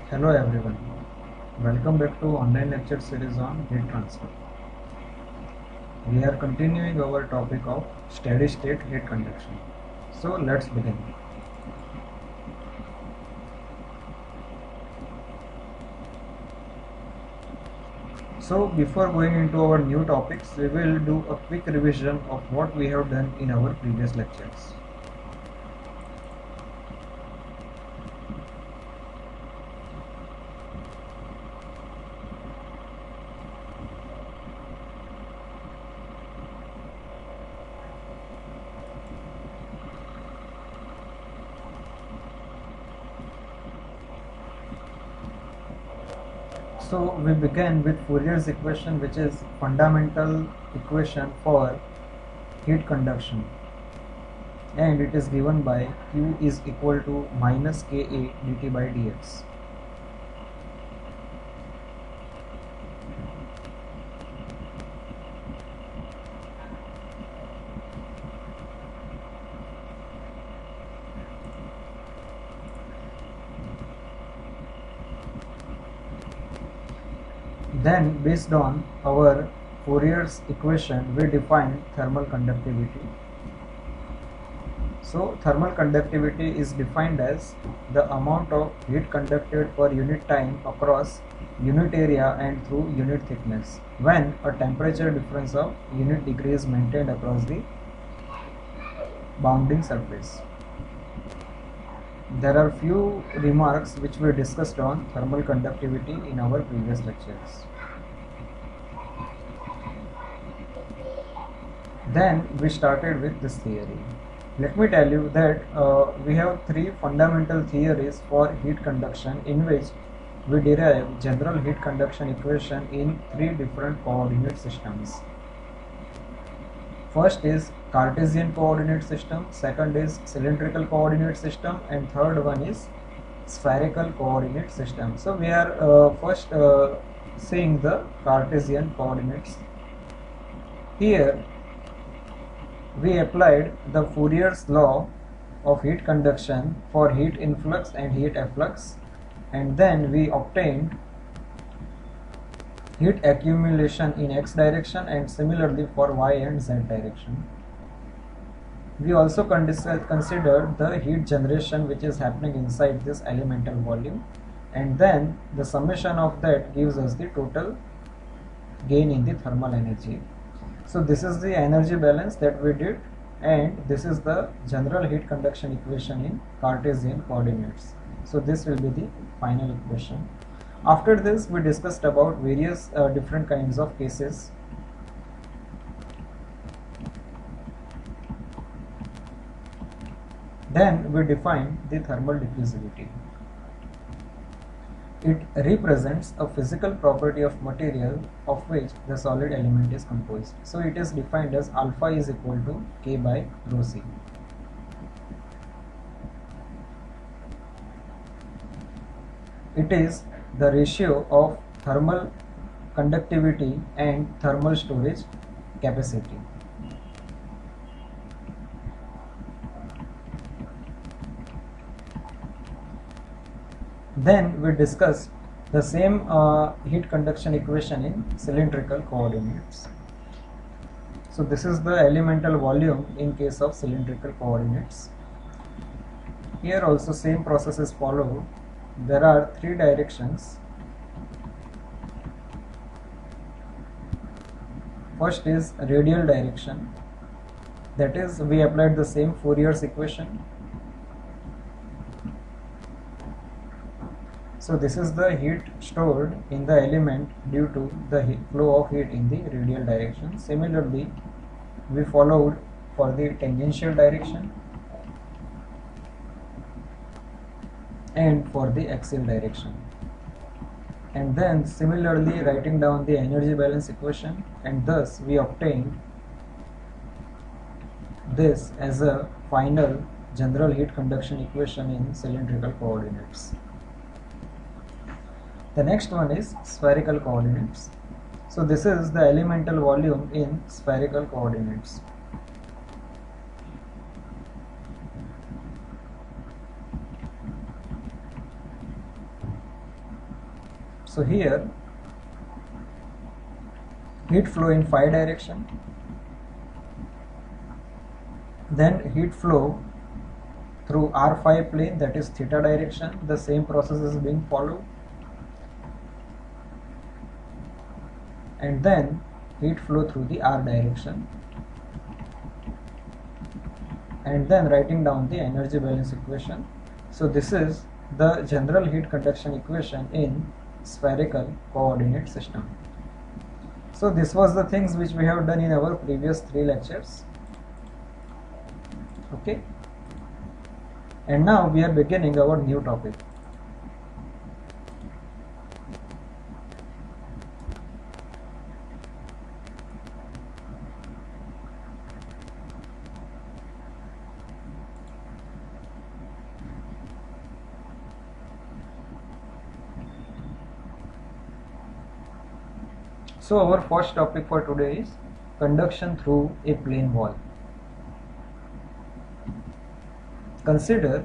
Hello everyone, welcome back to online lecture series on heat transfer. We are continuing our topic of steady state heat conduction. So let's begin. So before going into our new topics, we will do a quick revision of what we have done in our previous lectures. So we began with Fourier's equation, which is fundamental equation for heat conduction, and it is given by Q is equal to minus Ka dt by dx. Then, based on our Fourier's equation, we define thermal conductivity. So, thermal conductivity is defined as the amount of heat conducted per unit time across unit area and through unit thickness when a temperature difference of unit degree is maintained across the bounding surface. There are few remarks which we discussed on thermal conductivity in our previous lectures. Then we started with this theory. Let me tell you that we have three fundamental theories for heat conduction in which we derive general heat conduction equation in three different coordinate systems. First is Cartesian coordinate system, second is cylindrical coordinate system, and third one is spherical coordinate system. So we are first seeing the Cartesian coordinates. Here we applied the Fourier's law of heat conduction for heat influx and heat efflux, and then we obtained heat accumulation in x direction and similarly for y and z direction. We also considered the heat generation which is happening inside this elemental volume, and then the summation of that gives us the total gain in the thermal energy. So this is the energy balance that we did, and this is the general heat conduction equation in Cartesian coordinates. So this will be the final equation. After this, we discussed about various different kinds of cases. Then we defined the thermal diffusivity. It represents a physical property of material of which the solid element is composed. So it is defined as alpha is equal to K by rho C. It is the ratio of thermal conductivity and thermal storage capacity. Then we discussed the same heat conduction equation in cylindrical coordinates. So this is the elemental volume in case of cylindrical coordinates. Here also same process is followed. There are three directions. First is radial direction, that is we applied the same Fourier's equation. So this is the heat stored in the element due to the flow of heat in the radial direction. Similarly, we followed for the tangential direction and for the axial direction. And then similarly writing down the energy balance equation, and thus we obtained this as a final general heat conduction equation in cylindrical coordinates. The next one is spherical coordinates. So this is the elemental volume in spherical coordinates. So here heat flow in phi direction, then heat flow through r phi plane, that is theta direction. The same process is being followed, and then heat flow through the r direction, and then writing down the energy balance equation. So this is the general heat conduction equation in spherical coordinate system. So this was the things which we have done in our previous 3 lectures. Okay, and now we are beginning our new topic. So our first topic for today is conduction through a plane wall. Consider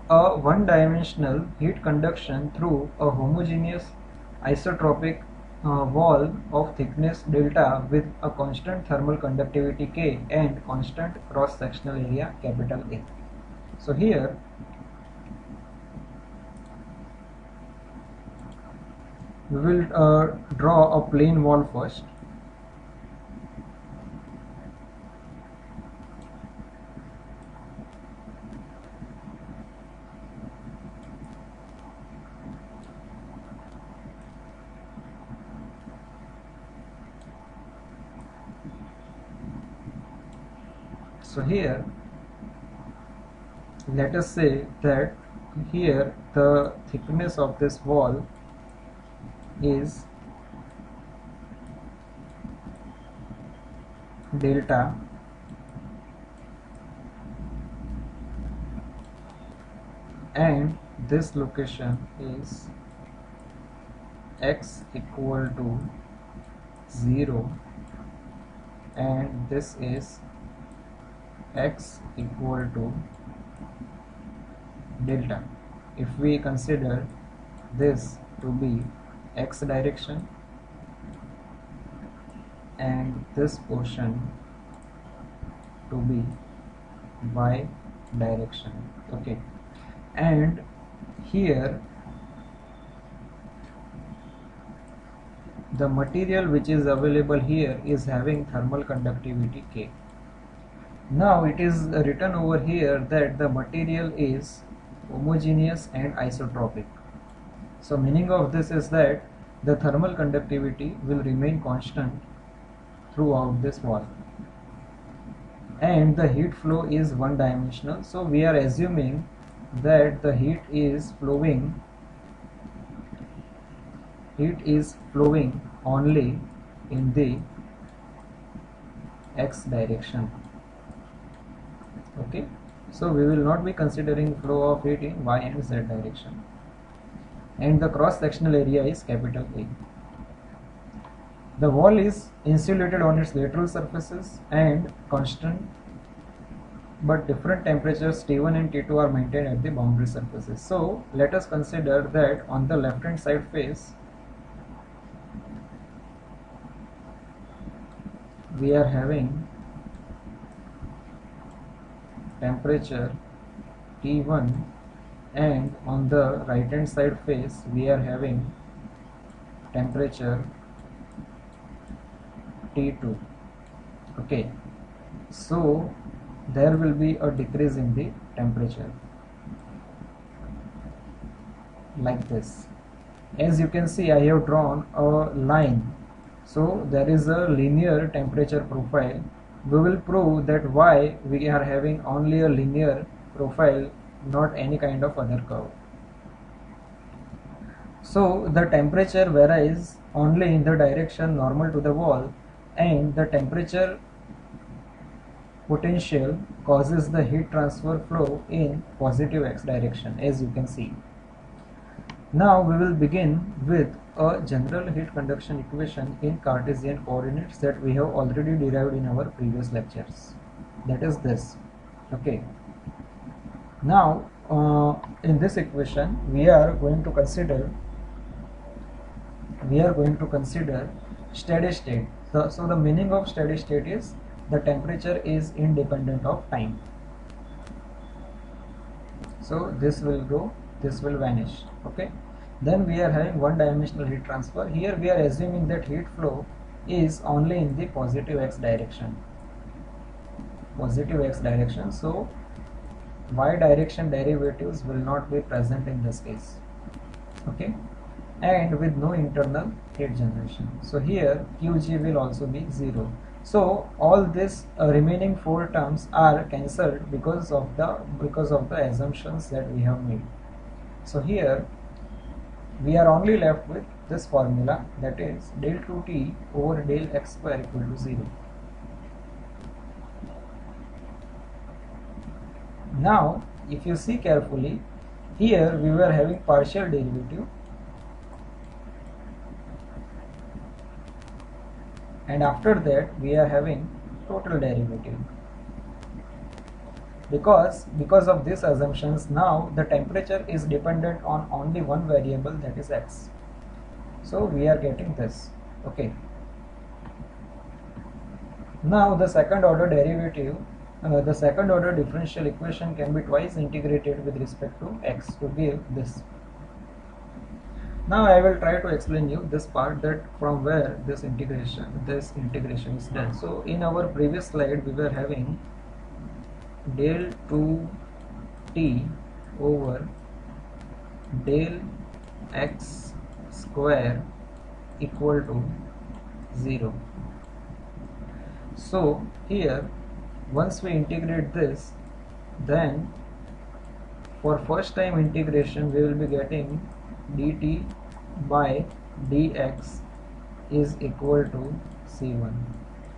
a one-dimensional heat conduction through a homogeneous isotropic wall of thickness delta with a constant thermal conductivity K and constant cross-sectional area capital A. So here we will draw a plane wall first. So here let us say that here the thickness of this wall is delta and this location is x equal to 0 and this is x equal to delta. If we consider this to be x direction and this portion to be y direction, okay, and here the material which is available here is having thermal conductivity K. Now it is written over here that the material is homogeneous and isotropic. So meaning of this is that the thermal conductivity will remain constant throughout this wall and the heat flow is one dimensional. So we are assuming that the heat is flowing only in the x direction. Okay, so we will not be considering flow of heat in y and z direction, and the cross sectional area is capital A. The wall is insulated on its lateral surfaces and constant, but different temperatures T1 and T2 are maintained at the boundary surfaces. So let us consider that on the left hand side face we are having temperature T1 and on the right hand side face we are having temperature T2. Okay, so there will be a decrease in the temperature like this. As you can see, I have drawn a line, so there is a linear temperature profile. We will prove that why we are having only a linear profile, not any kind of other curve. So the temperature varies only in the direction normal to the wall, and the temperature potential causes the heat transfer flow in positive x direction, as you can see. Now we will begin with a general heat conduction equation in Cartesian coordinates that we have already derived in our previous lectures. That is this. Okay. Now in this equation we are going to consider we are going to consider steady state. So the meaning of steady state is the temperature is independent of time. So this will go, this will vanish. Okay. Then we are having one-dimensional heat transfer. Here we are assuming that heat flow is only in the positive x direction. Positive x direction. So y direction derivatives will not be present in this case. Okay. And with no internal heat generation. So here Qg will also be 0. So all this remaining 4 terms are cancelled because of the assumptions that we have made. So here we are only left with this formula, that is del 2T over del x square equal to 0. Now if you see carefully, here we were having partial derivative, and after that we are having total derivative. Because of these assumptions, now the temperature is dependent on only one variable, that is x. So we are getting this. Okay. Now the second order derivative, the second order differential equation can be twice integrated with respect to x to give this. Now I will try to explain you this part, that from where this integration is done. So in our previous slide we were having del 2T over del x square equal to 0. So here once we integrate this, then for first time integration we will be getting dt by dx is equal to c1.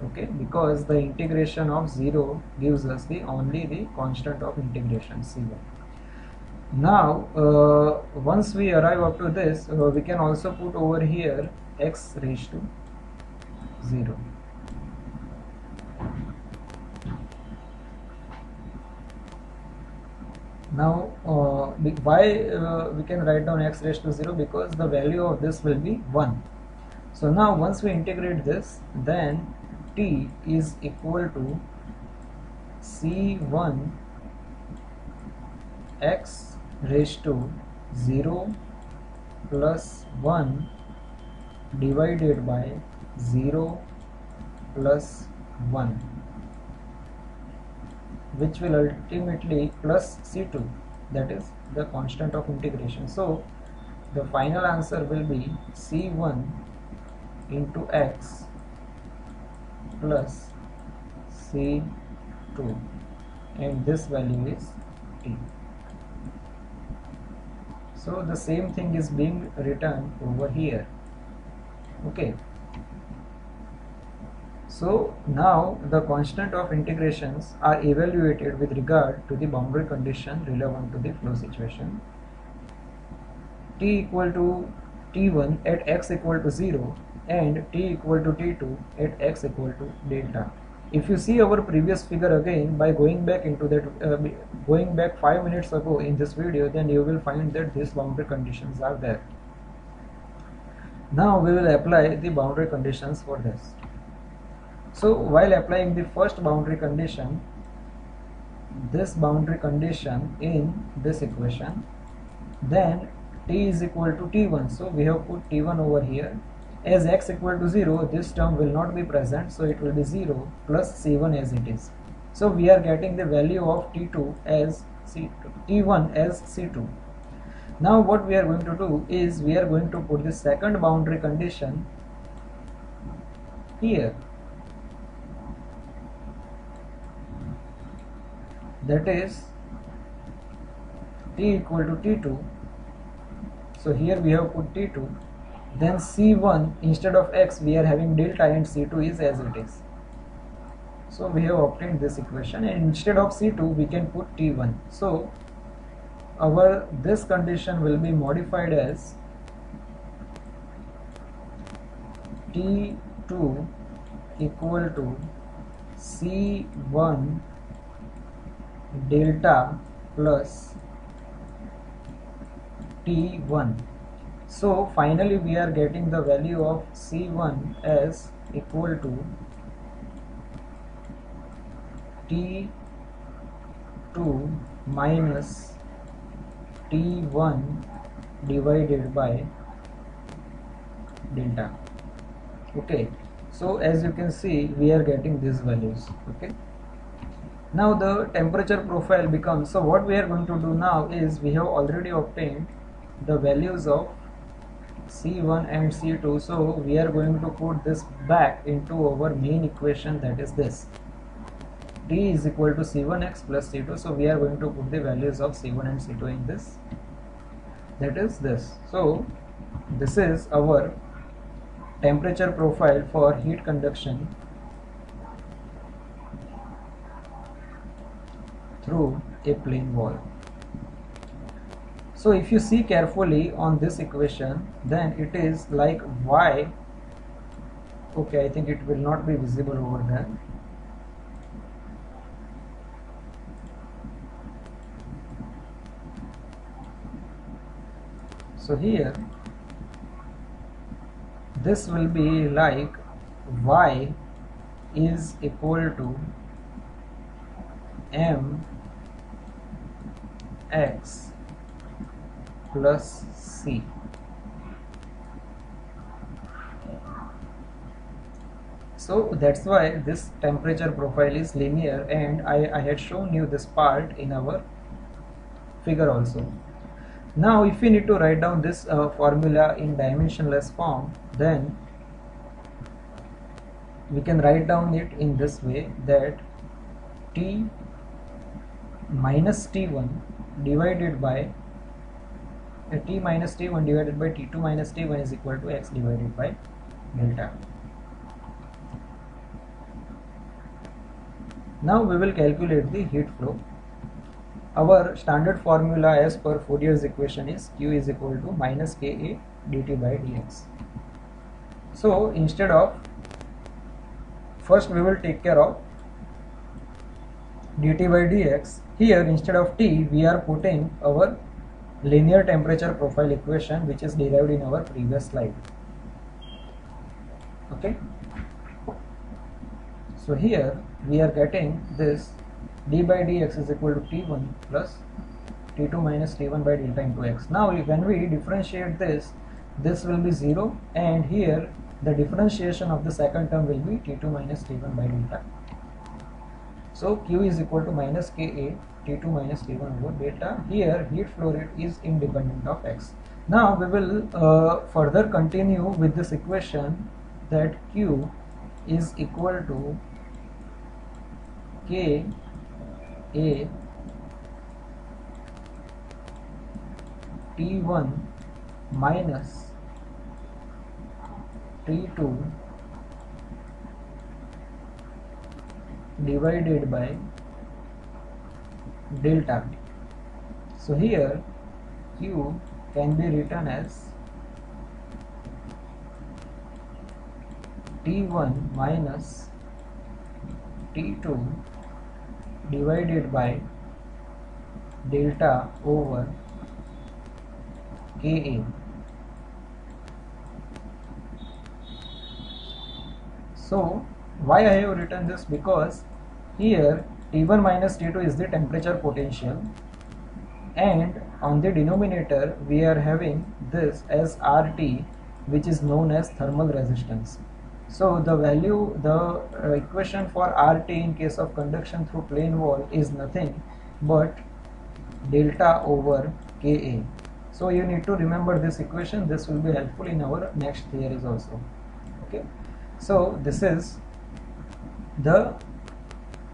Okay, because the integration of 0 gives us only the constant of integration c1. Now once we arrive up to this, we can also put over here x raised to 0. Now why we can write down x raised to 0? Because the value of this will be 1. So now once we integrate this, then t is equal to c1 x raised to 0 plus 1 divided by 0 plus 1, which will ultimately plus c2, that is the constant of integration. So the final answer will be c1 into x plus c2, and this value is t. So the same thing is being written over here. Okay. So now the constant of integrations are evaluated with regard to the boundary condition relevant to the flow situation. T equal to T1 at x equal to 0 and T equal to T2 at x equal to delta. If you see our previous figure again by going back into that, going back 5 minutes ago in this video, then you will find that these boundary conditions are there. Now we will apply the boundary conditions for this. So while applying the first boundary condition, this boundary condition in this equation, then T is equal to T1. So we have put T1 over here. As x equal to 0, this term will not be present, so it will be 0 plus C1 as it is. So we are getting the value of T2 as C2, T1 as C2. Now what we are going to do is we are going to put the second boundary condition here. That is T equal to T2. So here we have put T2. Then C1 instead of x we are having delta and C2 is as it is. So we have obtained this equation, and instead of C2 we can put T1. So our this condition will be modified as T2 equal to C1 delta plus T1. So finally we are getting the value of C1 as equal to T2 minus T1 divided by delta. Okay, so as you can see we are getting these values. Okay, now the temperature profile becomes, so what we are going to do now is we have already obtained the values of C1 and C2, so we are going to put this back into our main equation, that is this T is equal to C1x plus C2. So we are going to put the values of C1 and C2 in this, that is this. So this is our temperature profile for heat conduction through a plane wall. So if you see carefully on this equation, then it is like y, okay, I think it will not be visible over there. So here this will be like y is equal to mx plus c. So that's why this temperature profile is linear, and I had shown you this part in our figure also. Now if we need to write down this formula in dimensionless form, then we can write down it in this way, that T minus T1 divided by T minus T1 divided by T2 minus T1 is equal to x divided by delta. Now we will calculate the heat flow. Our standard formula as per Fourier's equation is Q is equal to minus Ka dt by dx. So instead of, first we will take care of dt by dx. Here instead of T we are putting our linear temperature profile equation, which is derived in our previous slide. Okay, so here we are getting this d by dx is equal to T1 plus T2 minus T1 by delta into x. Now when we differentiate this, this will be 0, and here the differentiation of the second term will be T2 minus T1 by delta. So Q is equal to minus Ka T2 minus T1 over delta. Here heat flow rate is independent of x. Now we will further continue with this equation, that Q is equal to Ka T1 minus T2 divided by delta. So here Q can be written as T1 minus T2 divided by delta over Ka. So why I have written this? Because here T1 minus T2 is the temperature potential, and on the denominator we are having this as RT, which is known as thermal resistance. So the value, the equation for RT in case of conduction through plane wall is nothing but delta over Ka. So you need to remember this equation. This will be helpful in our next theories also. Okay, so this is the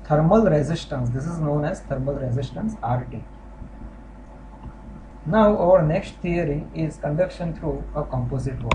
thermal resistance. This is known as thermal resistance RT. Now our next theory is conduction through a composite wall.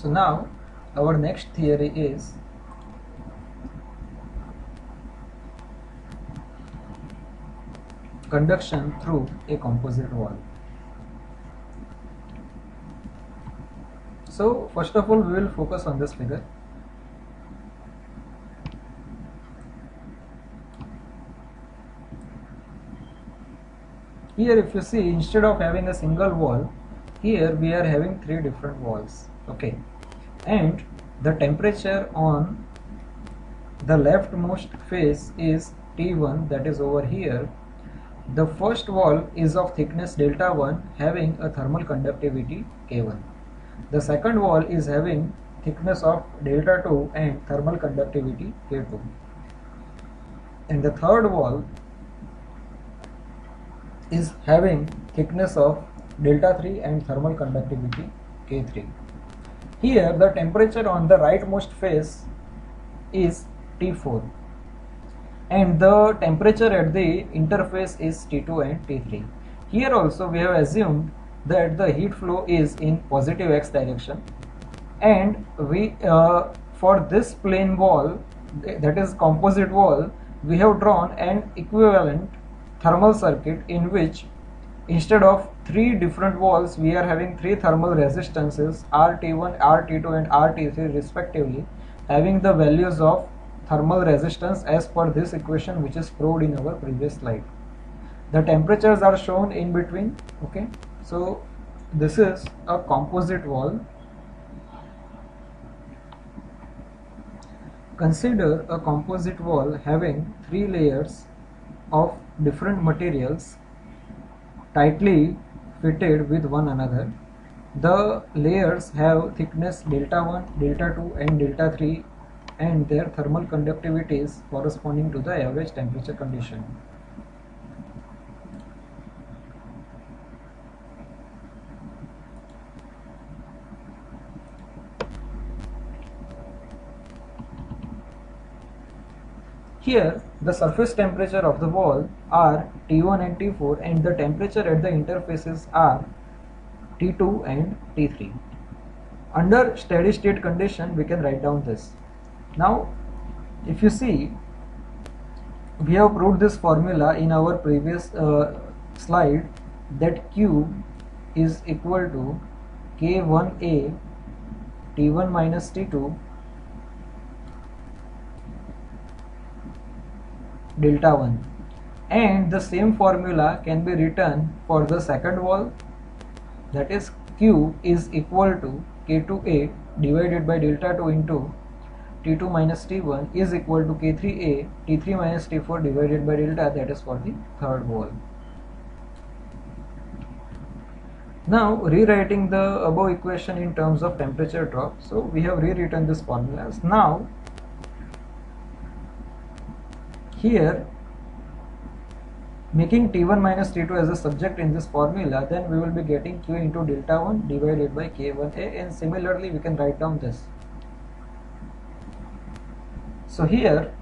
So now our next theory is conduction through a composite wall. So first of all, we will focus on this figure. Here if you see, instead of having a single wall, here we are having three different walls. Okay, and the temperature on the leftmost face is T1, that is over here. The first wall is of thickness delta 1 having a thermal conductivity K1. The second wall is having thickness of delta 2 and thermal conductivity K2. And the third wall is having thickness of delta 3 and thermal conductivity K3. Here the temperature on the rightmost face is T4 and the temperature at the interface is T2 and T3. Here also we have assumed that the heat flow is in positive x direction, and we for this plane wall, that is composite wall, we have drawn an equivalent thermal circuit in which instead of three different walls we are having three thermal resistances RT1, RT2 and RT3 respectively, having the values of thermal resistance as per this equation which is proved in our previous slide. The temperatures are shown in between. Okay, so this is a composite wall. Consider a composite wall having three layers of different materials tightly fitted with one another. The layers have thickness delta 1, delta 2 and delta 3 and their thermal conductivity is corresponding to the average temperature condition. Here the surface temperature of the wall are T1 and T4 and the temperature at the interfaces are T2 and T3. Under steady state condition we can write down this. Now if you see, we have proved this formula in our previous slide, that Q is equal to K1A T1 minus T2 delta 1, and the same formula can be written for the second wall, that is Q is equal to K2A divided by delta 2 into T2 minus T1 is equal to K3A T3 minus T4 divided by delta, that is for the third wall. Now rewriting the above equation in terms of temperature drop, so we have rewritten this formulas. Now here making T1 minus T2 as a subject in this formula, then we will be getting Q into delta 1 divided by K1A, and similarly we can write down this. So here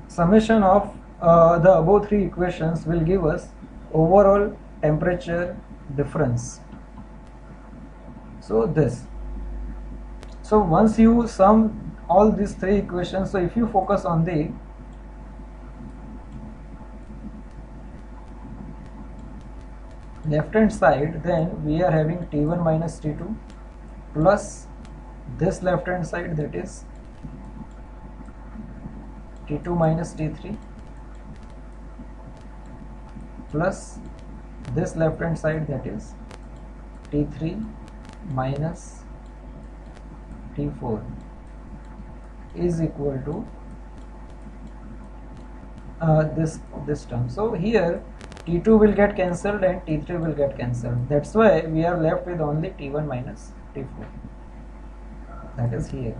summation of the above three equations will give us overall temperature difference. So this. So once you sum all these three equations, so if you focus on the left hand side, then we are having T1 minus T2 plus this left hand side, that is T2 minus T3 plus this left hand side, that is T3 minus T4 is equal to this term. So here T2 will get cancelled and T3 will get cancelled. That's why we are left with only T1 minus T4. That is here.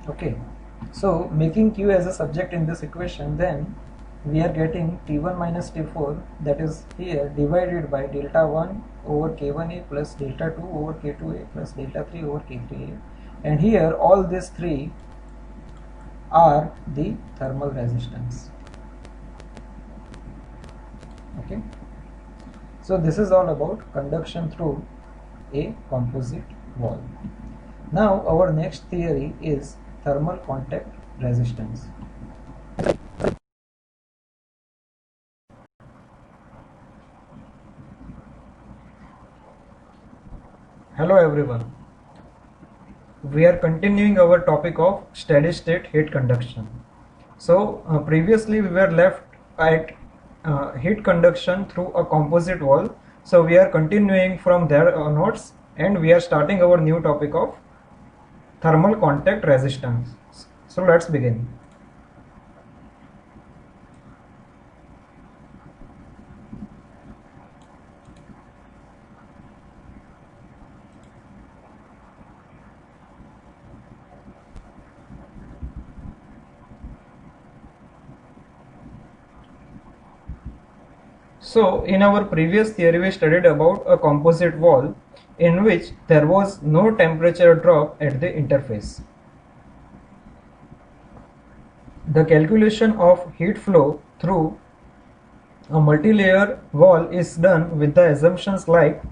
Okay, so making Q as a subject in this equation, then we are getting T1 minus T4, that is here, divided by delta 1 over K1A plus delta 2 over K2A plus delta 3 over K3A, and here all these three R the thermal resistance. Okay, so this is all about conduction through a composite wall. Now our next theory is thermal contact resistance. Hello everyone. We are continuing our topic of steady state heat conduction. So previously we were left at heat conduction through a composite wall. So we are continuing from there onwards, and we are starting our new topic of thermal contact resistance. So let's begin. So in our previous theory we studied about a composite wall in which there was no temperature drop at the interface. The calculation of heat flow through a multi-layer wall is done with the assumptions like: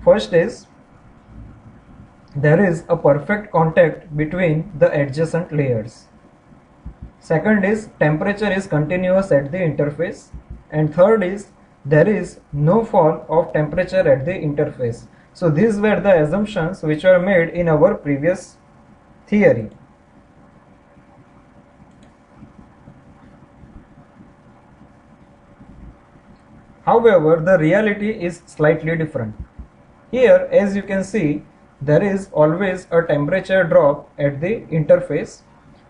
first is there is a perfect contact between the adjacent layers. Second is temperature is continuous at the interface. And third is there is no fall of temperature at the interface. So these were the assumptions which were made in our previous theory. However, the reality is slightly different. Here, as you can see, there is always a temperature drop at the interface,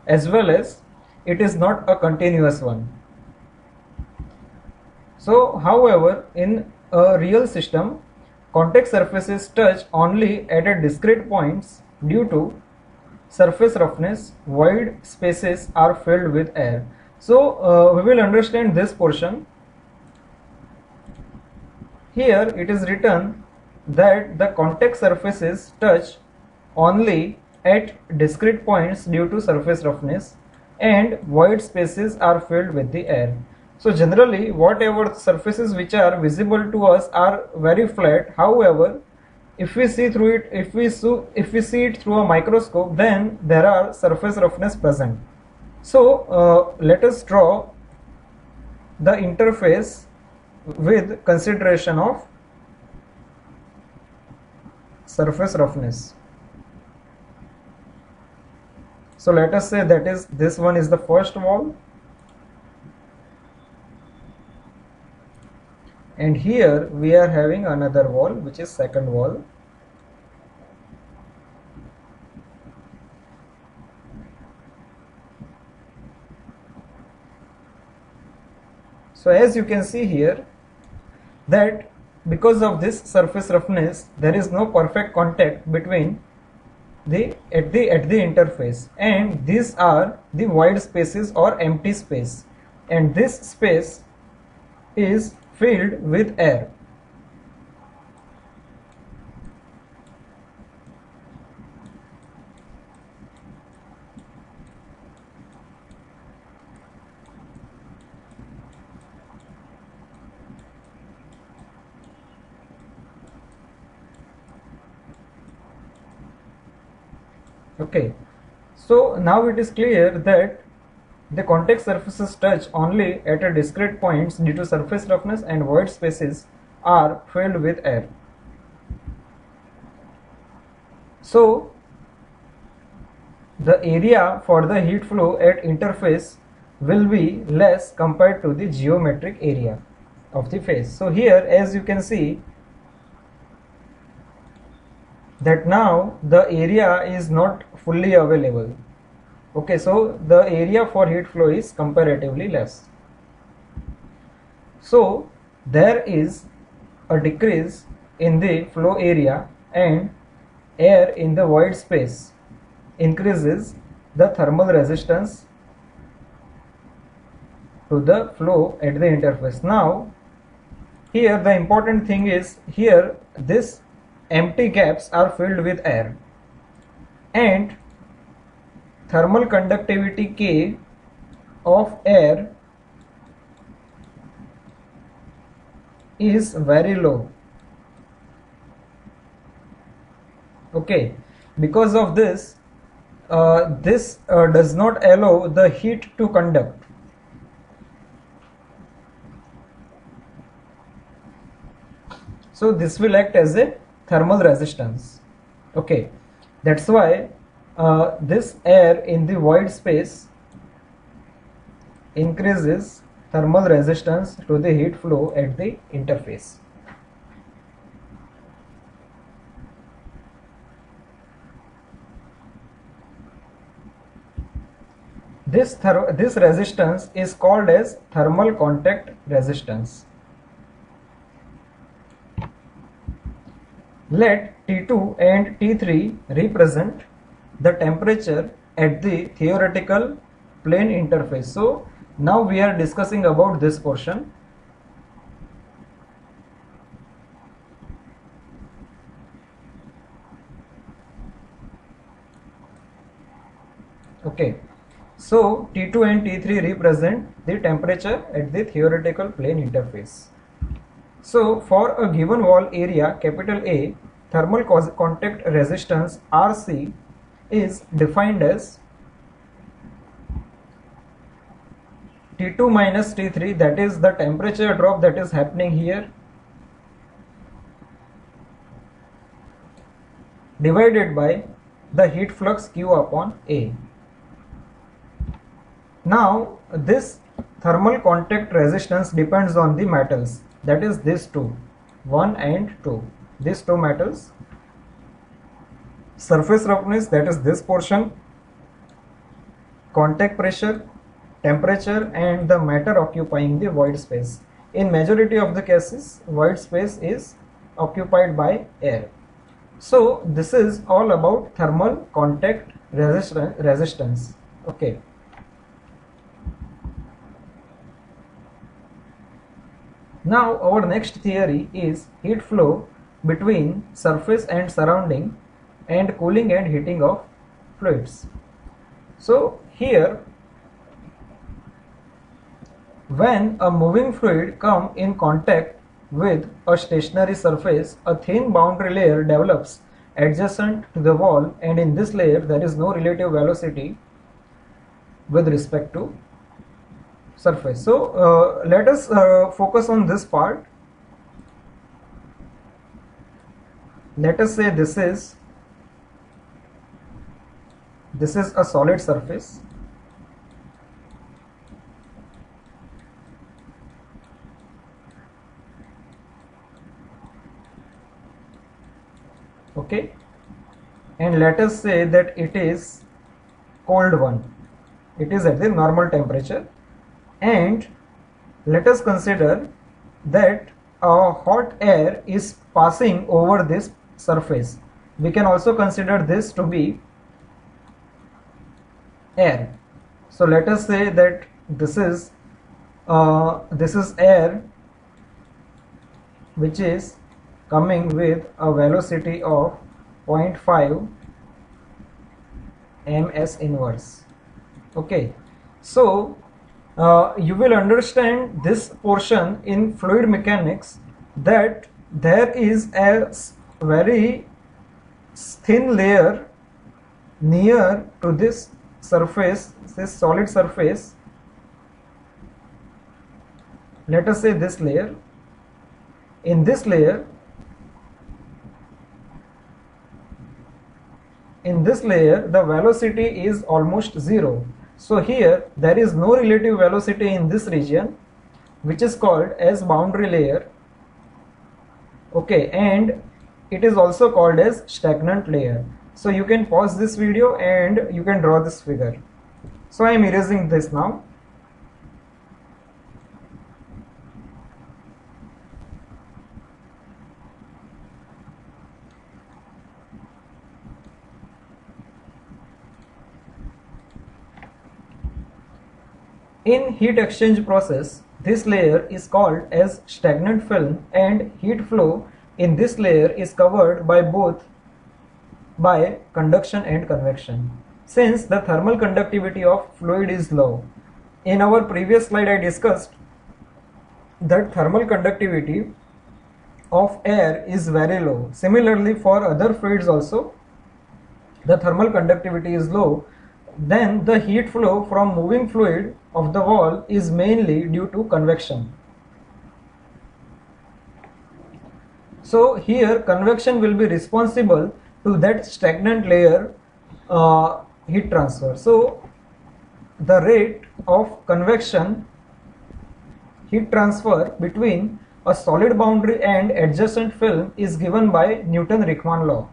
as well as it is not a continuous one. So, however, in a real system, contact surfaces touch only at a discrete points due to surface roughness. Void spaces are filled with air. So, we will understand this portion. Here it is written that the contact surfaces touch only at discrete points due to surface roughness, and void spaces are filled with the air. So generally whatever surfaces which are visible to us are very flat. However, if we see through it, if we see it through a microscope, then there are surface roughness present. So let us draw the interface with consideration of surface roughness. So let us say that is this one is the first wall, and here we are having another wall which is second wall. So as you can see here, that because of this surface roughness there is no perfect contact between the at the interface, and these are the void spaces or empty space, and this space is filled with air. Okay, so now it is clear that the contact surfaces touch only at a discrete points due to surface roughness, and void spaces are filled with air. So the area for the heat flow at interface will be less compared to the geometric area of the face. So here as you can see that now the area is not fully available. Okay, so the area for heat flow is comparatively less. So there is a decrease in the flow area, and air in the void space increases the thermal resistance to the flow at the interface. Now here the important thing is, here this empty gaps are filled with air, and thermal conductivity K of air is very low. Okay, because of this, this does not allow the heat to conduct. So this will act as a thermal resistance. Okay, that's why this air in the void space increases thermal resistance to the heat flow at the interface. This resistance is called as thermal contact resistance. Let T2 and T3 represent the temperature at the theoretical plane interface. So now we are discussing about this portion. Okay, so T2 and T3 represent the temperature at the theoretical plane interface. So for a given wall area capital A, thermal contact resistance RC is defined as T2 minus T3, that is the temperature drop that is happening here, divided by the heat flux Q upon A. Now this thermal contact resistance depends on the metals, that is these two, 1 and 2, these two metals. Surface roughness, that is this portion, contact pressure, temperature, and the matter occupying the void space. In majority of the cases, void space is occupied by air. So this is all about thermal contact resistance. Okay. Now our next theory is heat flow between surface and surrounding, and cooling and heating of fluids. So here, when a moving fluid comes in contact with a stationary surface, a thin boundary layer develops adjacent to the wall, and in this layer there is no relative velocity with respect to surface. So let us focus on this part. Let us say this is a solid surface. Okay, and let us say that it is cold one. It is at the normal temperature, and let us consider that a hot air is passing over this surface. We can also consider this to be air. So let us say that this is air which is coming with a velocity of 0.5 ms inverse. Okay, so you will understand this portion in fluid mechanics, that there is a very thin layer near to this surface, this solid surface. Let us say this layer. In this layer, the velocity is almost zero. So here there is no relative velocity in this region, which is called as boundary layer. Okay, and it is also called as stagnant layer. So you can pause this video and you can draw this figure. So I am erasing this now. In heat exchange process, this layer is called as stagnant film, and heat flow in this layer is covered by both by conduction and convection. since the thermal conductivity of fluid is low. In our previous slide I discussed that thermal conductivity of air is very low. Similarly, for other fluids also the thermal conductivity is low. Then the heat flow from moving fluid of the wall is mainly due to convection. So here convection will be responsible to that stagnant layer heat transfer. So the rate of convection heat transfer between a solid boundary and adjacent film is given by Newton-Raphman law.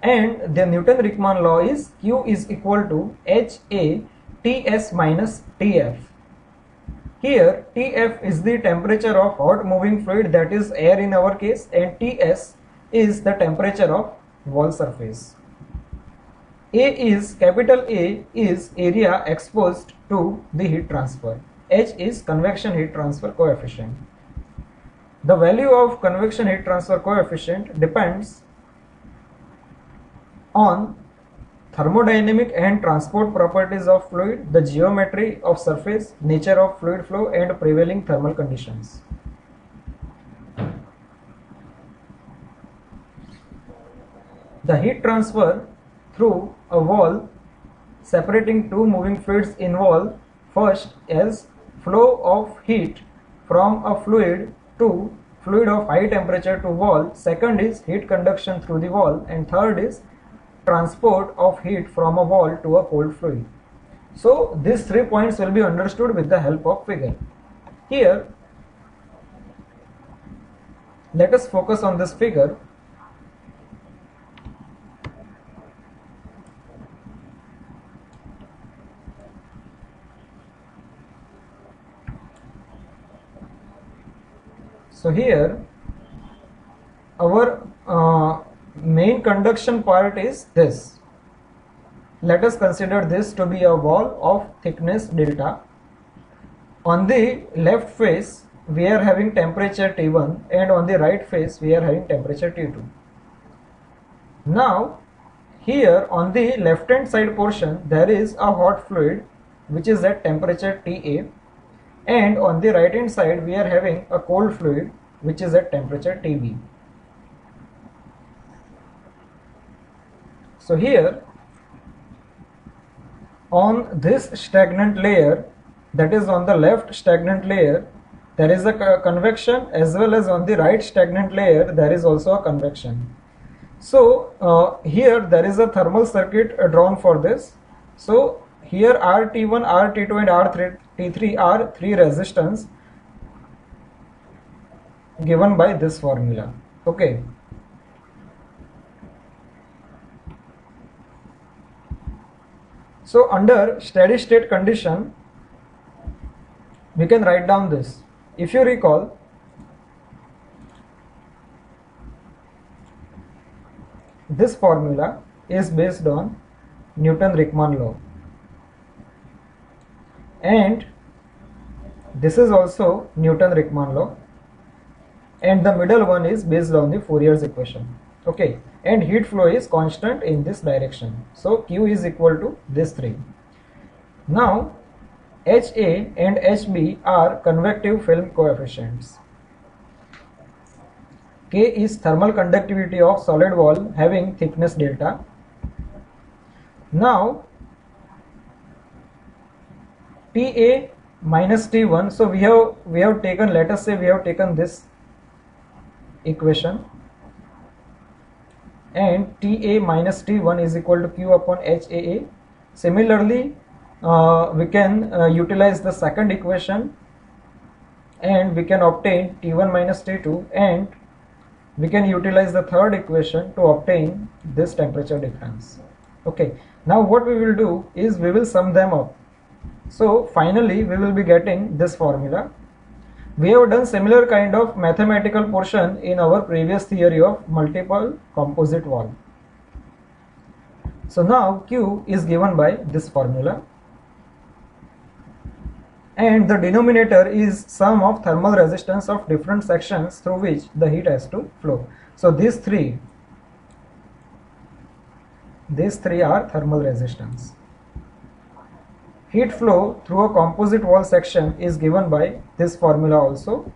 And the Newton-Raphman law is Q is equal to HA Ts minus Tf. Here Tf is the temperature of hot moving fluid, that is air in our case, and Ts is the temperature of wall surface. Capital A is area exposed to the heat transfer. H is convection heat transfer coefficient. The value of convection heat transfer coefficient depends on thermodynamic and transport properties of fluid, the geometry of surface, nature of fluid flow, and prevailing thermal conditions. The heat transfer through a wall separating two moving fluids involve first as flow of heat from a fluid to fluid of high temperature to wall, second is heat conduction through the wall, and third is transport of heat from a wall to a cold fluid. So these 3 points will be understood with the help of figure. Here let us focus on this figure. So here our main conduction part is this. Let us consider this to be a wall of thickness delta. On the left face we are having temperature T1 and on the right face we are having temperature T2. Now here on the left hand side portion there is a hot fluid which is at temperature TA, and on the right hand side we are having a cold fluid which is at temperature TB. So here on this stagnant layer, that is on the left stagnant layer, there is a convection, as well as on the right stagnant layer there is also a convection. So here there is a thermal circuit drawn for this. So here RT1, RT2 and RT3 are three resistance given by this formula. Okay. So under steady state condition we can write down this. If you recall, this formula is based on Newton-Raphman law, and this is also Newton-Raphman law, and the middle one is based on the Fourier's equation. Okay, and heat flow is constant in this direction. So Q is equal to this 3. Now HA and HB are convective film coefficients. K is thermal conductivity of solid wall having thickness delta. Now TA minus T1, so we have taken, let us say we have taken this equation, and TA minus T1 is equal to Q upon HAA. Similarly, we can utilize the second equation and we can obtain T1 minus T2, and we can utilize the third equation to obtain this temperature difference. Okay, now what we will do is we will sum them up. So finally we will be getting this formula. We have done similar kind of mathematical portion in our previous theory of multiple composite wall. So now Q is given by this formula, and the denominator is sum of thermal resistance of different sections through which the heat has to flow. So these three These three are thermal resistance. Heat flow through a composite wall section is given by this formula also.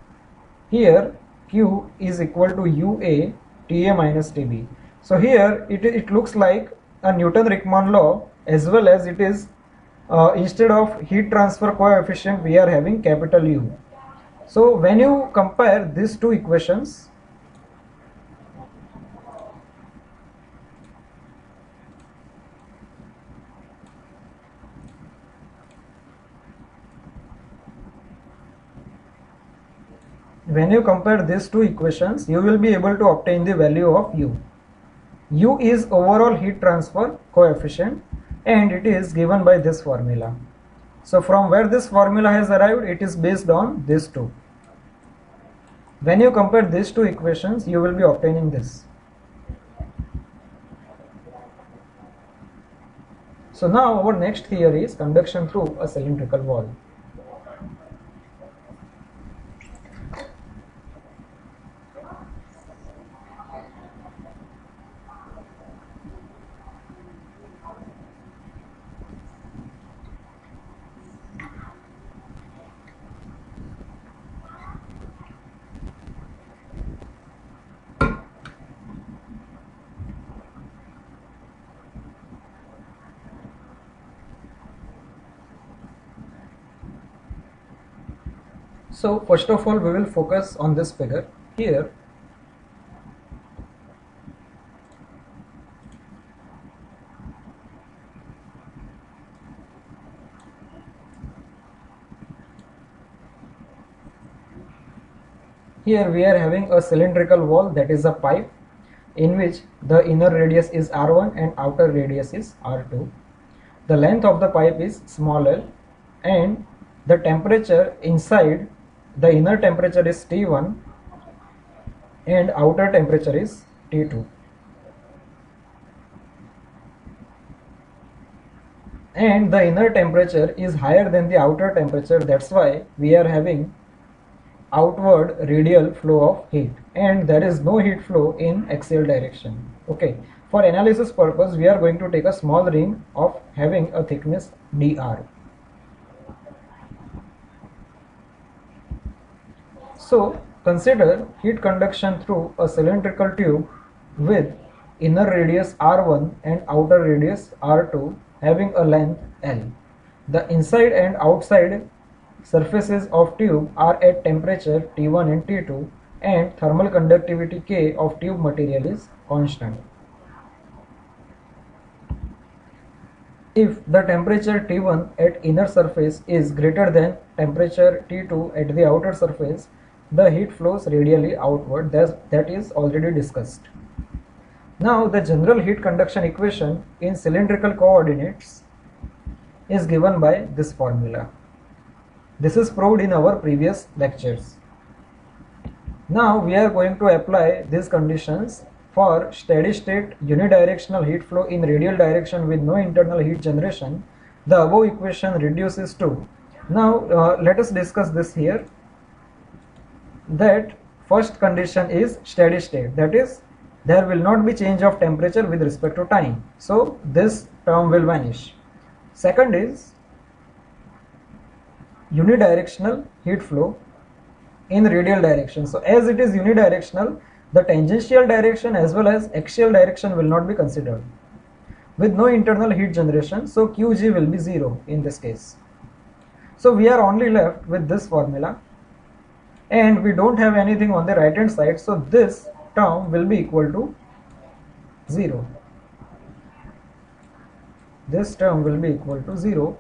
Here Q is equal to UA TA minus TB. So here it looks like a Newton-Raphson law, as well as it is instead of heat transfer coefficient we are having capital U. So when you compare these two equations, you will be able to obtain the value of U. U is overall heat transfer coefficient, and it is given by this formula. So from where this formula has arrived, it is based on these two. When you compare these two equations, you will be obtaining this. So now our next theory is conduction through a cylindrical wall. So first of all, we will focus on this figure here. Here we are having a cylindrical wall, that is a pipe, in which the inner radius is R1 and outer radius is R2. The length of the pipe is small l, and the temperature inside, the inner temperature is T1 and outer temperature is T2. And the inner temperature is higher than the outer temperature, that's why we are having outward radial flow of heat, and there is no heat flow in axial direction. Okay, for analysis purpose we are going to take a small ring of having a thickness dr. So consider heat conduction through a cylindrical tube with inner radius R1 and outer radius R2 having a length L. The inside and outside surfaces of tube are at temperature T1 and T2, and thermal conductivity K of tube material is constant. If the temperature T1 at inner surface is greater than temperature T2 at the outer surface, the heat flows radially outward, that is already discussed. Now the general heat conduction equation in cylindrical coordinates is given by this formula. This is proved in our previous lectures. Now we are going to apply these conditions for steady state unidirectional heat flow in radial direction with no internal heat generation. The above equation reduces to, now let us discuss this here, that first condition is steady state, that is there will not be change of temperature with respect to time, so this term will vanish. Second is unidirectional heat flow in radial direction. So as it is unidirectional, the tangential direction as well as axial direction will not be considered, with no internal heat generation, so Qg will be 0 in this case. So we are only left with this formula, and we don't have anything on the right hand side, so this term will be equal to 0. This term will be equal to 0,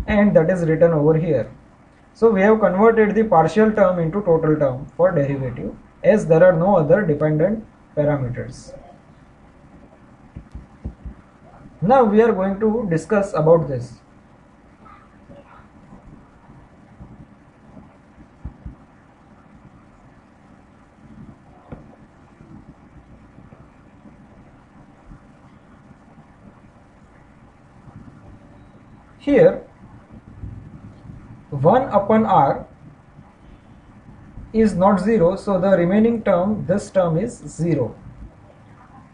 and that is written over here. So we have converted the partial term into total term for derivative, as there are no other dependent parameters. Now we are going to discuss about this. Here 1 upon r is not 0, so the remaining term, this term is 0.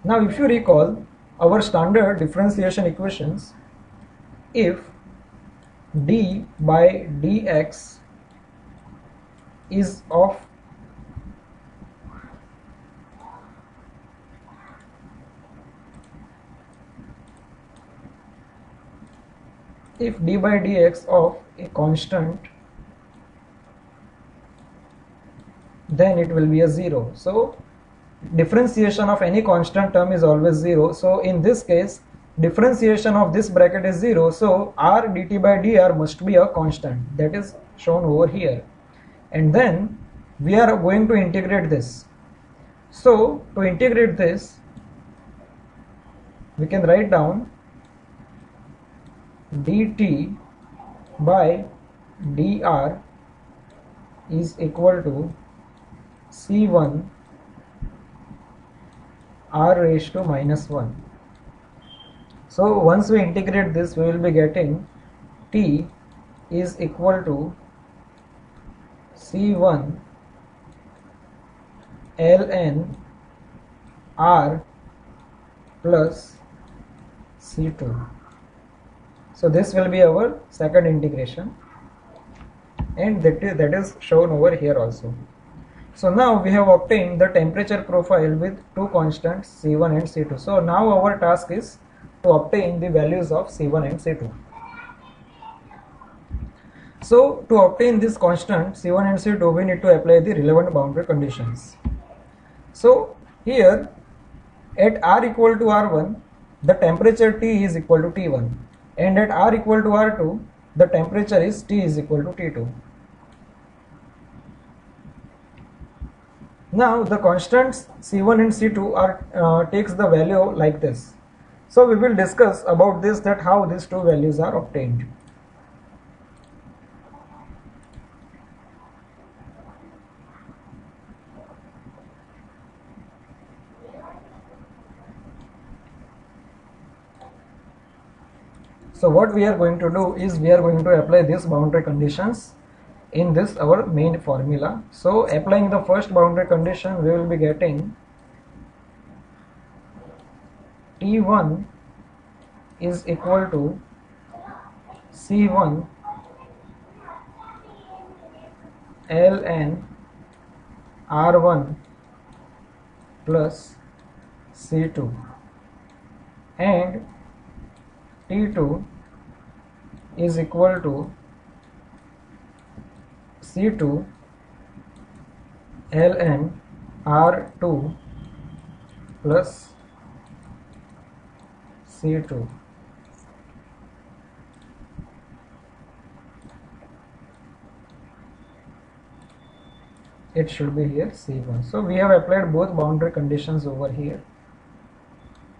Now if you recall, our standard differentiation equations, if d by dx is of of a constant, then it will be a 0. So differentiation of any constant term is always 0. So in this case, differentiation of this bracket is 0. So r dt by dr must be a constant, that is shown over here. And then we are going to integrate this. So to integrate this, we can write down dt by dr is equal to c1 r raised to minus 1. So once we integrate this, we will be getting t is equal to c1 ln r plus c2. So this will be our second integration, and that is shown over here also. So now we have obtained the temperature profile with two constants C1 and C2. So now our task is to obtain the values of C1 and C2. So to obtain this constant C1 and C2, we need to apply the relevant boundary conditions. So here at r equal to r1, the temperature T is equal to T1, and at r equal to r2, the temperature is T is equal to T2. Now the constants C1 and C2 are takes the value like this. So we will discuss about this, that how these two values are obtained. So what we are going to do is we are going to apply these boundary conditions in this our main formula. So applying the first boundary condition, we will be getting T1 is equal to C1 ln R1 plus C2, and T2 is equal to C2 ln R2 plus C2. It should be here C1. So we have applied both boundary conditions over here,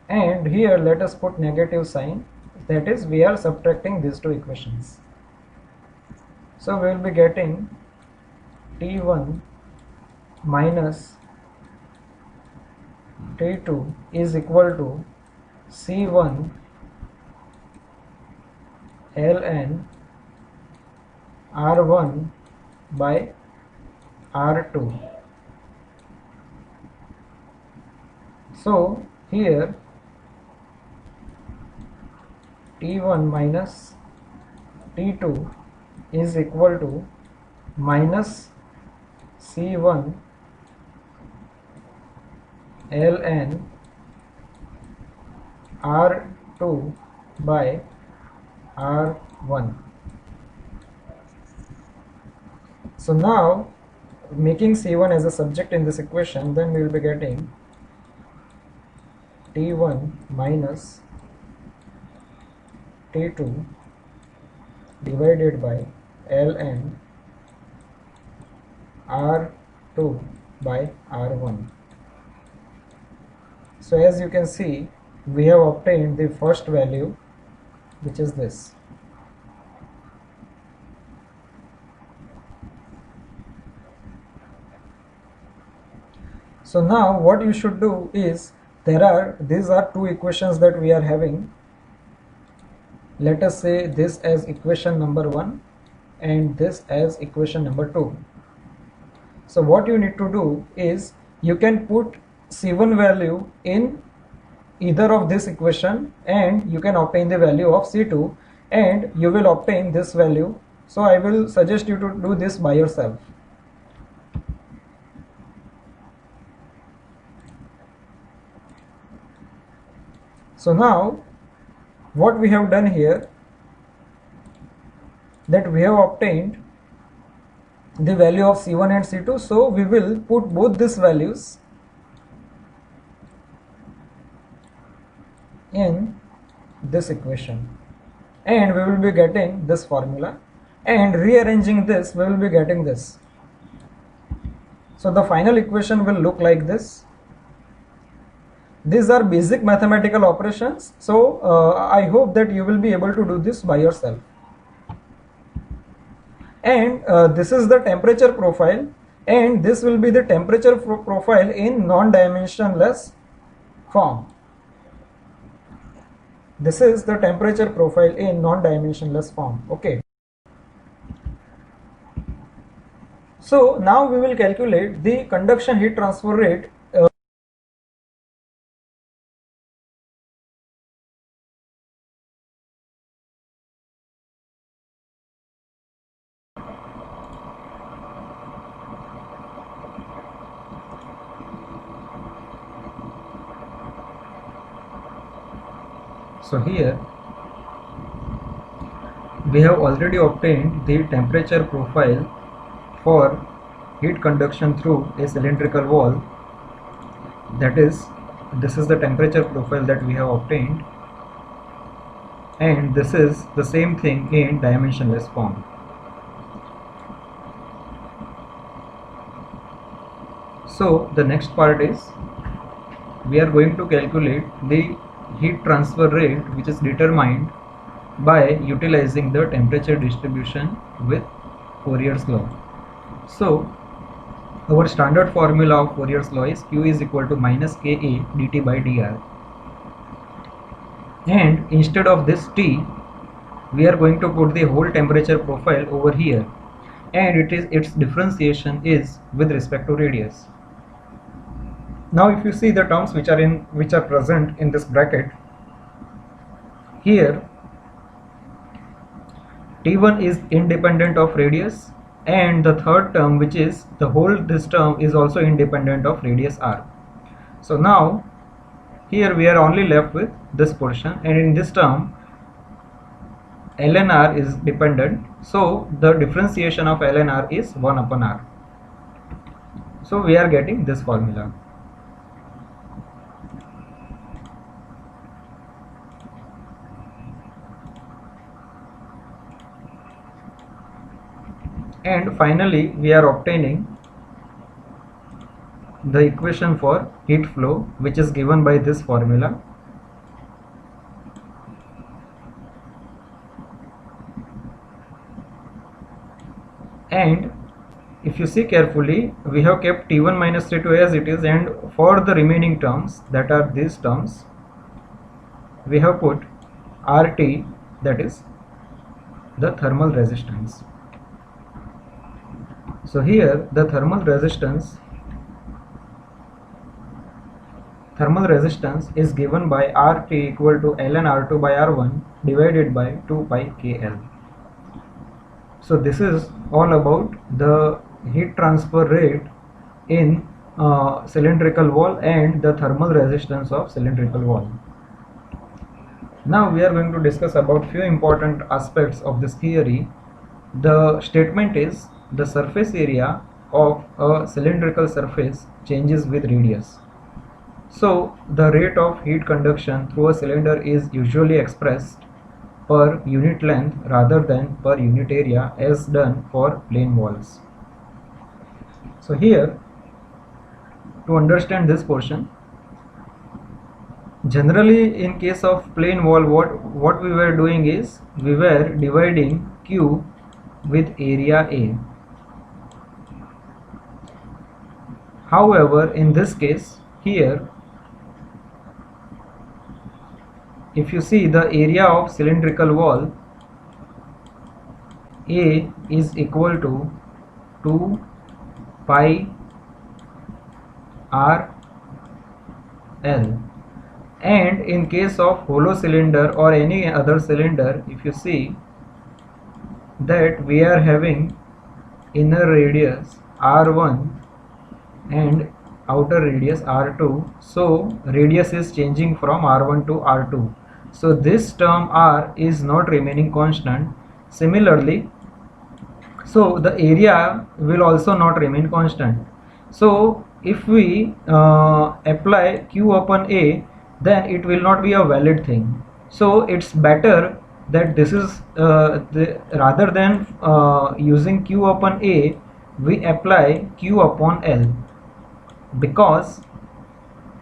and here let us put negative sign, that is we are subtracting these two equations. So we will be getting T1 minus T2 is equal to C1 ln R1 by R2. So here T1 minus T2 is equal to minus C1 ln R2 by R1. So now making C1 as a subject in this equation, then we will be getting T1 minus T2 divided by ln R2 by R1. So as you can see, we have obtained the first value, which is this. So now what you should do is, these are two equations that we are having. Let us say this as equation number 1 and this as equation number 2. So what you need to do is, you can put C1 value in either of this equation and you can obtain the value of C2 and you will obtain this value. So I will suggest you to do this by yourself. So now what we have done here, that we have obtained the value of C1 and C2, so we will put both these values in this equation and we will be getting this formula, and rearranging this we will be getting this. So the final equation will look like this. These are basic mathematical operations, so I hope that you will be able to do this by yourself. And this is the temperature profile, and this will be the temperature profile in non-dimensionless form. This is the temperature profile in non-dimensionless form. Okay. So now we will calculate the conduction heat transfer rate. So here we have already obtained the temperature profile for heat conduction through a cylindrical wall. That is, this is the temperature profile that we have obtained, and this is the same thing in dimensionless form. So the next part is we are going to calculate the heat transfer rate, which is determined by utilizing the temperature distribution with Fourier's law. So our standard formula of Fourier's law is Q is equal to minus Ka dt by dr, and instead of this T we are going to put the whole temperature profile over here, and its differentiation is with respect to radius. Now if you see the terms which are present in this bracket, here T1 is independent of radius, and the third term, which is the whole this term, is also independent of radius r. So now here we are only left with this portion, and in this term ln r is dependent, so the differentiation of ln r is 1 upon r. So we are getting this formula. And finally we are obtaining the equation for heat flow, which is given by this formula. And if you see carefully, we have kept T1 minus T2 as it is, and for the remaining terms, that are these terms, we have put RT, that is the thermal resistance. So here the thermal resistance is given by RT equal to ln R2 by R1 divided by 2 pi KL. So this is all about the heat transfer rate in cylindrical wall and the thermal resistance of cylindrical wall. Now we are going to discuss about few important aspects of this theory. The statement is the surface area of a cylindrical surface changes with radius. So the rate of heat conduction through a cylinder is usually expressed per unit length rather than per unit area as done for plane walls. So here, to understand this portion, generally in case of plane wall, what we were doing is we were dividing Q with area A. However, in this case here, if you see the area of cylindrical wall, A is equal to 2 pi R L, And in case of hollow cylinder or any other cylinder, if you see that we are having inner radius R1 and outer radius R2, so radius is changing from R1 to R2, so this term R is not remaining constant. Similarly, so the area will also not remain constant. So if we apply Q upon A, then it will not be a valid thing. So it's better that this is rather than using Q upon A, we apply Q upon L, because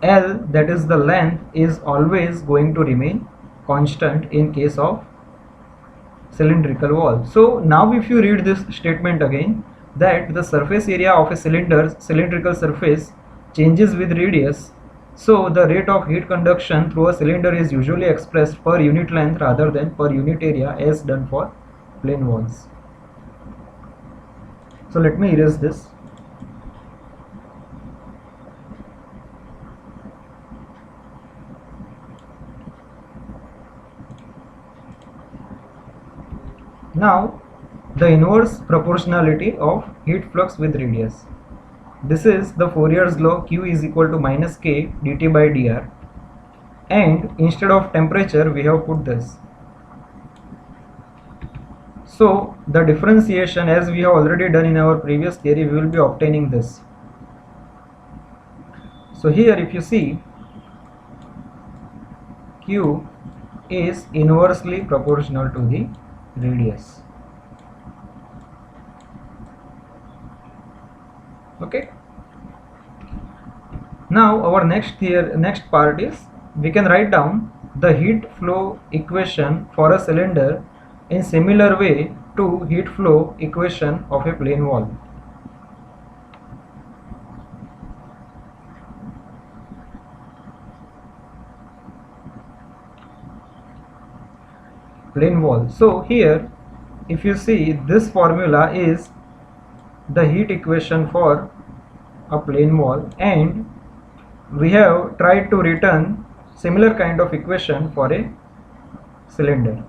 L, that is the length, is always going to remain constant in case of cylindrical wall. So now if you read this statement again, that the surface area of a cylindrical surface changes with radius, so the rate of heat conduction through a cylinder is usually expressed per unit length rather than per unit area as done for plane walls. So let me erase this. Now the inverse proportionality of heat flux with radius. This is the Fourier's law. Q is equal to minus K dt by dr, and instead of temperature we have put this. So the differentiation, as we have already done in our previous theory, we will be obtaining this. So here if you see, Q is inversely proportional to the radius. Okay. Now our next part is, we can write down the heat flow equation for a cylinder in similar way to heat flow equation of a plane wall. So here if you see, this formula is the heat equation for a plane wall, and we have tried to return similar kind of equation for a cylinder.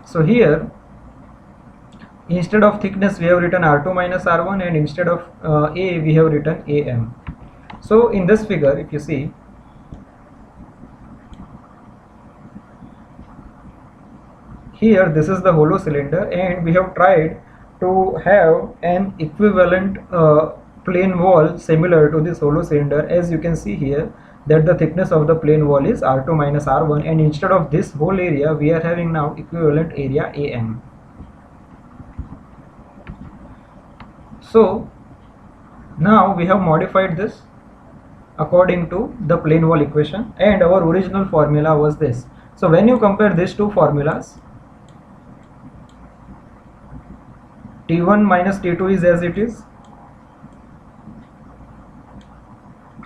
So here, instead of thickness we have written R2 minus R1, and instead of A we have written AM. So in this figure if you see, here this is the hollow cylinder, and we have tried to have an equivalent plane wall similar to this hollow cylinder. As you can see here, that the thickness of the plane wall is R2 minus R1, and instead of this whole area we are having now equivalent area AM. So now we have modified this according to the plane wall equation, and our original formula was this. So when you compare these two formulas, T1 minus T2 is as it is,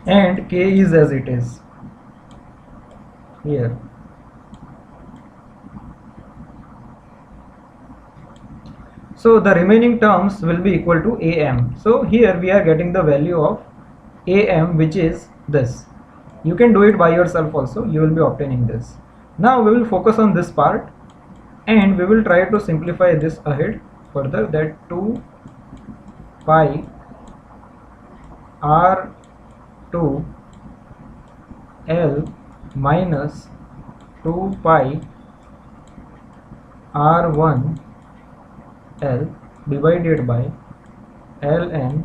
and K is as it is here. So the remaining terms will be equal to AM. So here we are getting the value of AM, which is this. You can do it by yourself also, you will be obtaining this. Now we will focus on this part, and we will try to simplify this ahead further, that 2 pi R2 L minus 2 pi R1 L divided by Ln.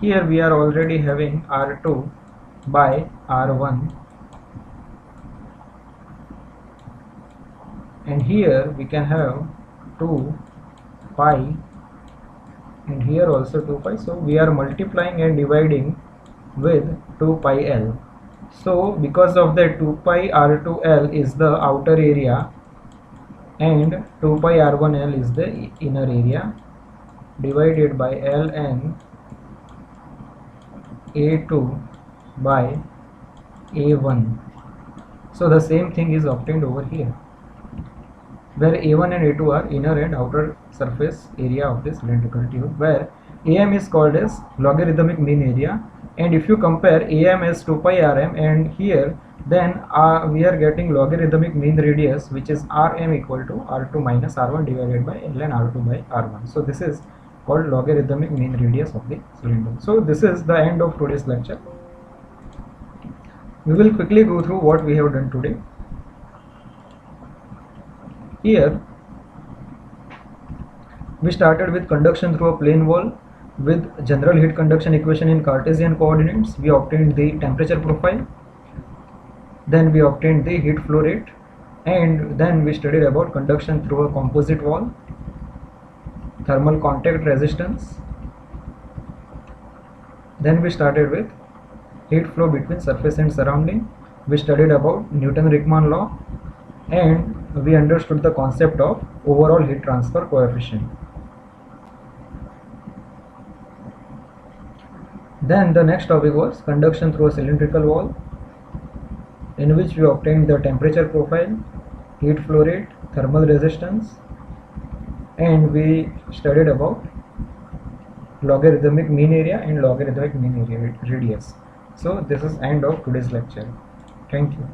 Here we are already having R2 by R1, and here we can have 2 pi, and here also 2 pi. So we are multiplying and dividing with 2 pi L. So because of that, 2 pi R2L is the outer area and 2 pi R1L is the inner area, divided by Ln A2 by A1. So the same thing is obtained over here. where A1 and A2 are inner and outer surface area of this cylindrical tube, where AM is called as logarithmic mean area, and if you compare AM as 2 pi Rm and here, then we are getting logarithmic mean radius, which is Rm equal to R2 minus R1 divided by ln R2 by R1. So this is called logarithmic mean radius of the cylinder. So this is the end of today's lecture. We will quickly go through what we have done today. Here we started with conduction through a plane wall with general heat conduction equation in Cartesian coordinates. We obtained the temperature profile, then we obtained the heat flow rate, and then we studied about conduction through a composite wall, thermal contact resistance. Then we started with heat flow between surface and surrounding. We studied about Newton-Raphman law, and we understood the concept of overall heat transfer coefficient. Then the next topic was conduction through a cylindrical wall, in which we obtained the temperature profile, heat flow rate, thermal resistance, and we studied about logarithmic mean area and logarithmic mean area radius. So this is end of today's lecture. Thank you.